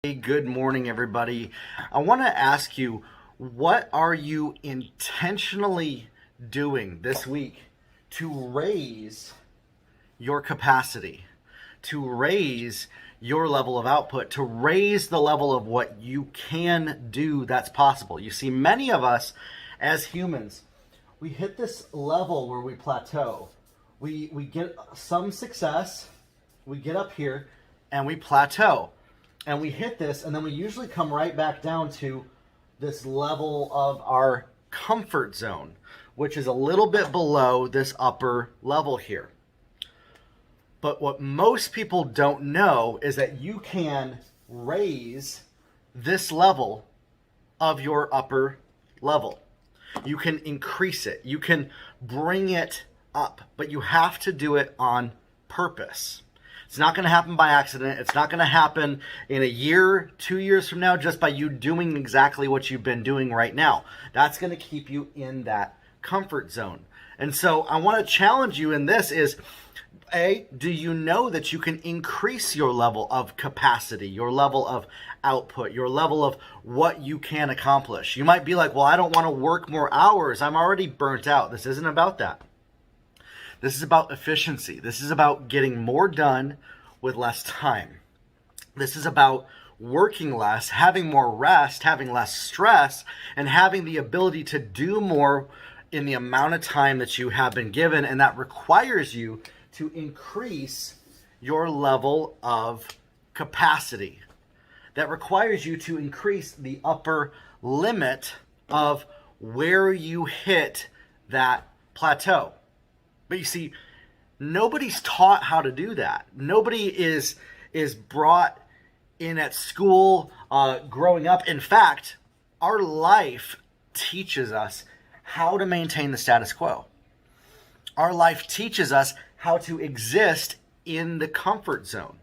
Hey, good morning, everybody. I want to ask you, what are you intentionally doing this week to raise your capacity, to raise your level of output, to raise the level of what you can do that's possible? You see, many of us as humans, we hit this level where we plateau. We get some success, we get up here, and we plateau. And we hit this, and then we usually come right back down to this level of our comfort zone, which is a little bit below this upper level here. But what most people don't know is that you can raise this level of your upper level. You can increase it. You can bring it up, but you have to do it on purpose. It's not going to happen by accident. It's not going to happen in a year, 2 years from now, just by you doing exactly what you've been doing right now. That's going to keep you in that comfort zone. And so I want to challenge you in this is, A, do you know that you can increase your level of capacity, your level of output, your level of what you can accomplish? You might be like, well, I don't want to work more hours. I'm already burnt out. This isn't about that. This is about efficiency. This is about getting more done with less time. This is about working less, having more rest, having less stress, and having the ability to do more in the amount of time that you have been given. And that requires you to increase your level of capacity. That requires you to increase the upper limit of where you hit that plateau. But you see, nobody's taught how to do that. Nobody is brought in at school growing up. In fact, our life teaches us how to maintain the status quo. Our life teaches us how to exist in the comfort zone.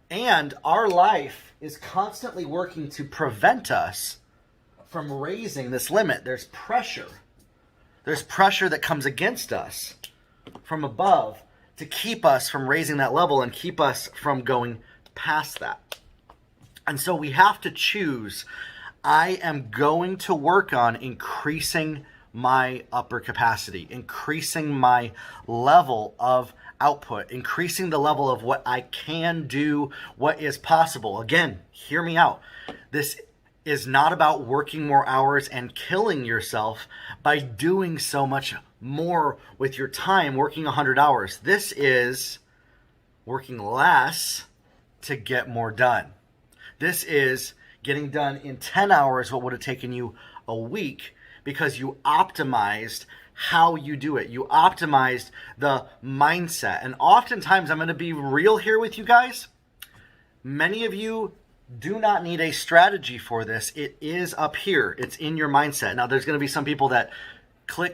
And our life is constantly working to prevent us from raising this limit. There's pressure. There's pressure that comes against us from above to keep us from raising that level and keep us from going past that. And so we have to choose, I am going to work on increasing my upper capacity, increasing my level of output, increasing the level of what I can do, what is possible. Again, hear me out. This is not about working more hours and killing yourself by doing so much more with your time, working 100 hours. This is working less to get more done. This is getting done in 10 hours what would have taken you a week because you optimized how you do it. You optimized the mindset. And oftentimes, I'm going to be real here with you guys. Many of you do not need a strategy for this. It is up here. It's in your mindset. Now, there's going to be some people that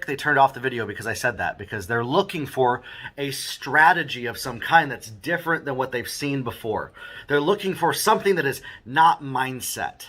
they turned off the video because I said that, because they're looking for a strategy of some kind that's different than what they've seen before. They're looking for something that is not mindset.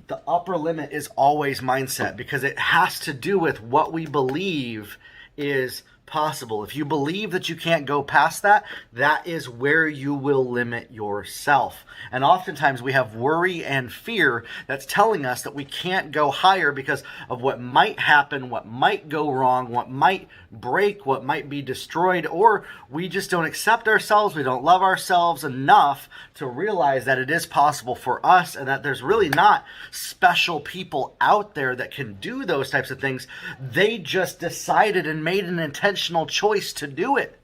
The upper limit is always mindset because it has to do with what we believe is possible. If you believe that you can't go past that, that is where you will limit yourself. And oftentimes we have worry and fear that's telling us that we can't go higher because of what might happen, what might go wrong, what might break, what might be destroyed, or we just don't accept ourselves, we don't love ourselves enough to realize that it is possible for us and that there's really not special people out there that can do those types of things. They just decided and made an intentional choice to do it.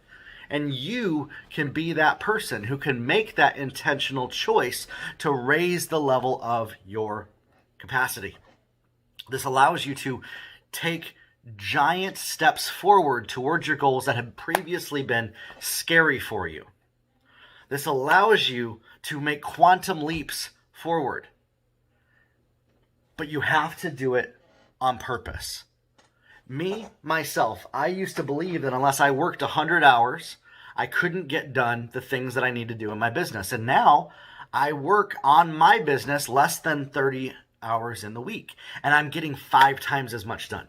And you can be that person who can make that intentional choice to raise the level of your capacity. This allows you to take giant steps forward towards your goals that had previously been scary for you. This allows you to make quantum leaps forward. But you have to do it on purpose. Myself, I used to believe that unless I worked 100 hours, I couldn't get done the things that I need to do in my business. And now I work on my business less than 30 hours in the week, and I'm getting 5 times as much done.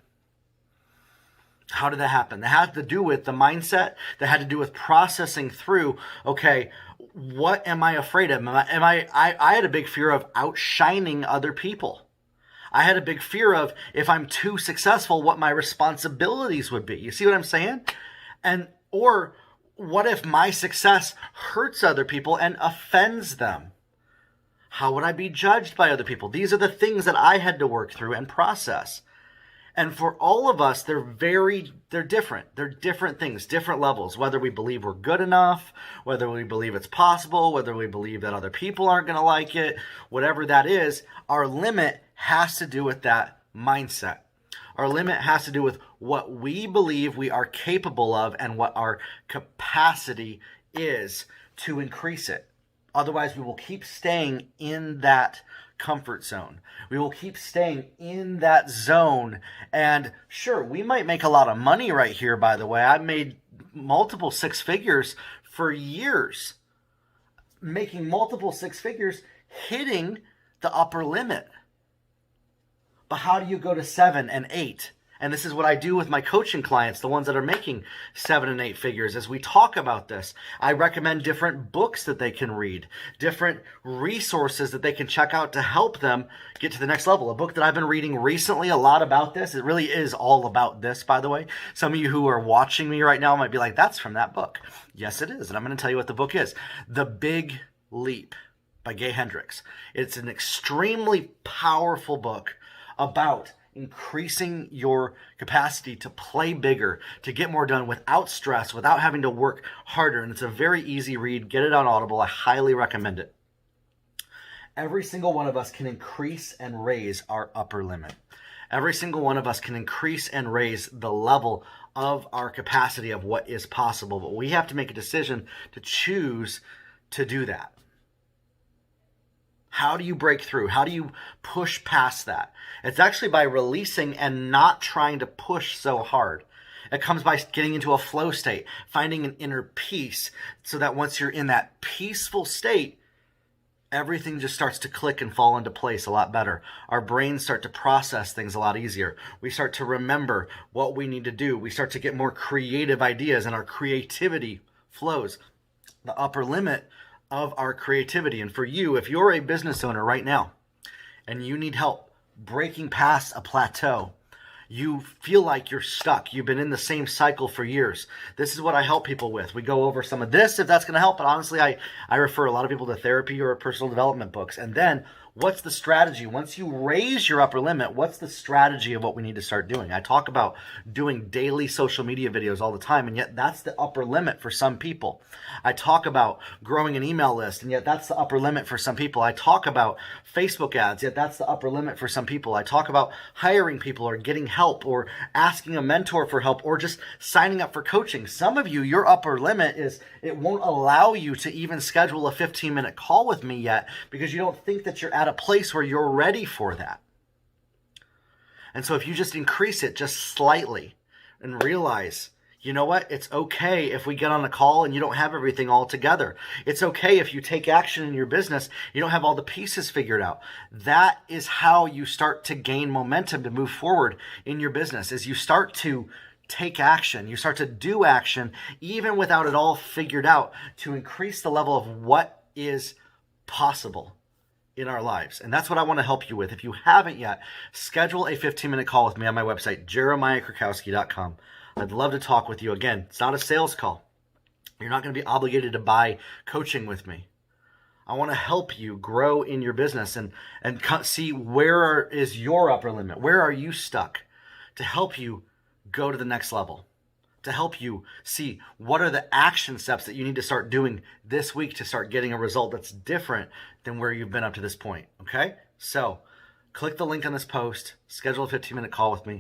How did that happen? That had to do with the mindset. That had to do with processing through, okay, what am I afraid of? I had a big fear of outshining other people. I had a big fear of, if I'm too successful, what my responsibilities would be. You see what I'm saying? Or what if my success hurts other people and offends them? How would I be judged by other people? These are the things that I had to work through and process. And for all of us, they're different. They're different things, different levels, whether we believe we're good enough, whether we believe it's possible, whether we believe that other people aren't going to like it, whatever that is, our limit has to do with that mindset. Our limit has to do with what we believe we are capable of and what our capacity is to increase it. Otherwise, we will keep staying in that comfort zone. We will keep staying in that zone. And sure, we might make a lot of money right here, by the way. I made multiple six figures for years. Making multiple six figures, hitting the upper limit. But how do you go to 7 and 8? And this is what I do with my coaching clients, the ones that are making 7 and 8 figures, as we talk about this. I recommend different books that they can read, different resources that they can check out to help them get to the next level. A book that I've been reading recently, a lot about this. It really is all about this, by the way. Some of you who are watching me right now might be like, that's from that book. Yes, it is. And I'm going to tell you what the book is. The Big Leap by Gay Hendricks. It's an extremely powerful book about increasing your capacity to play bigger, to get more done without stress, without having to work harder. And it's a very easy read. Get it on Audible. I highly recommend it. Every single one of us can increase and raise our upper limit. Every single one of us can increase and raise the level of our capacity of what is possible. But we have to make a decision to choose to do that. How do you break through? How do you push past that? It's actually by releasing and not trying to push so hard. It comes by getting into a flow state, finding an inner peace, so that once you're in that peaceful state, everything just starts to click and fall into place a lot better. Our brains start to process things a lot easier. We start to remember what we need to do. We start to get more creative ideas, and our creativity flows. The upper limit of our creativity. And for you, if you're a business owner right now and you need help breaking past a plateau, you feel like you're stuck, you've been in the same cycle for years, this is what I help people with. We go over some of this if that's going to help, but honestly, I refer a lot of people to therapy or personal development books. And then what's the strategy? Once you raise your upper limit, what's the strategy of what we need to start doing? I talk about doing daily social media videos all the time, and yet that's the upper limit for some people. I talk about growing an email list, and yet that's the upper limit for some people. I talk about Facebook ads, yet that's the upper limit for some people. I talk about hiring people or getting help or asking a mentor for help or just signing up for coaching. Some of you, your upper limit is it won't allow you to even schedule a 15-minute call with me yet because you don't think that you're at a place where you're ready for that. And so if you just increase it just slightly and realize, you know what? It's okay if we get on a call and you don't have everything all together. It's okay if you take action in your business, you don't have all the pieces figured out. That is how you start to gain momentum to move forward in your business, is you start to take action. You start to do action even without it all figured out, to increase the level of what is possible in our lives. And that's what I want to help you with. If you haven't yet, schedule a 15-minute call with me on my website, jeremiahkrakowski.com. I'd love to talk with you. Again, it's not a sales call. You're not going to be obligated to buy coaching with me. I want to help you grow in your business and see where is your upper limit. Where are you stuck, to help you go to the next level, to help you see what are the action steps that you need to start doing this week to start getting a result that's different than where you've been up to this point. Okay? So click the link on this post, schedule a 15-minute call with me.